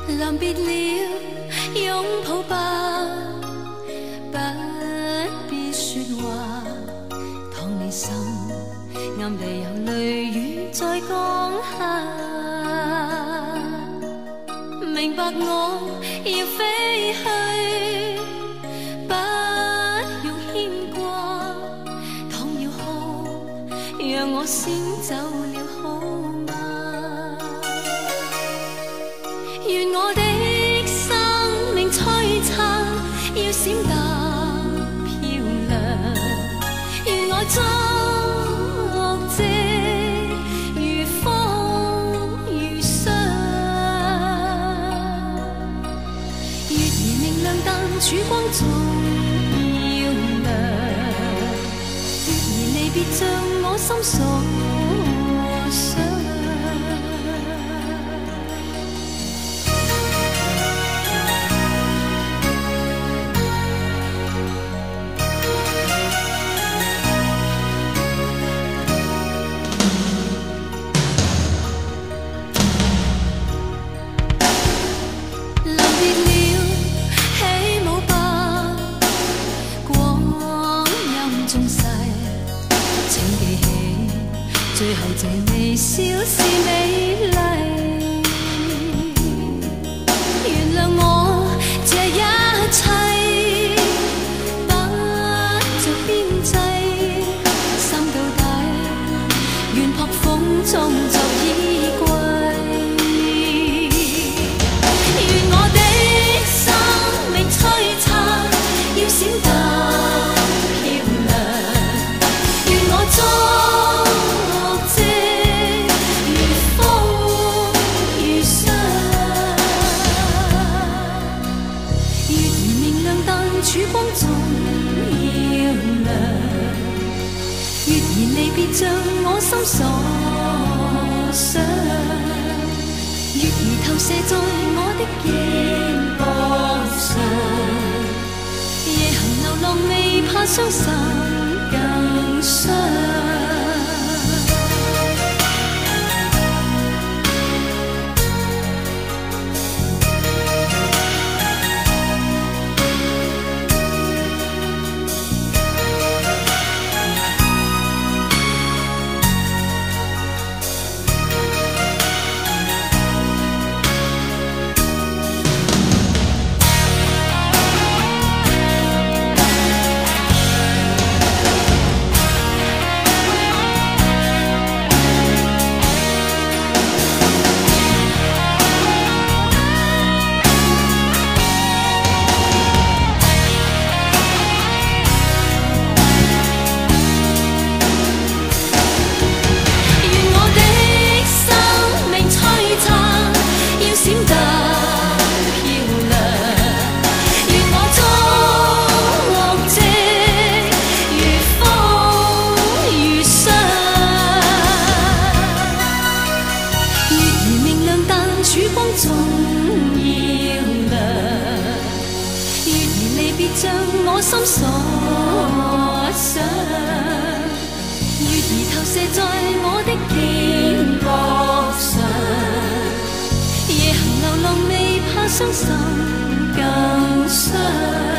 临别了，拥抱吧，不必说话。倘你心暗地有泪雨在降下，明白我要飞去，不用牵挂。倘要哭，让我先走了好吗？愿我的生命璀璨，要闪淡漂亮。愿我作者如风如霜。月儿明亮，但曙光总要亮。月儿离别像我心所想。最後這微笑是美麗，原諒我這一切不着邊際，心到底願撲風中作衣櫃。願我的生命璀璨，要閃淡漂亮。願我作曙光總要亮，月兒離別像我心所想，月兒投射在我的肩膊上，夜行流浪未怕傷心更傷。曙光總要亮，月兒離別像我心所想，月兒投射在我的肩膊上，夜行流浪未怕傷心更傷。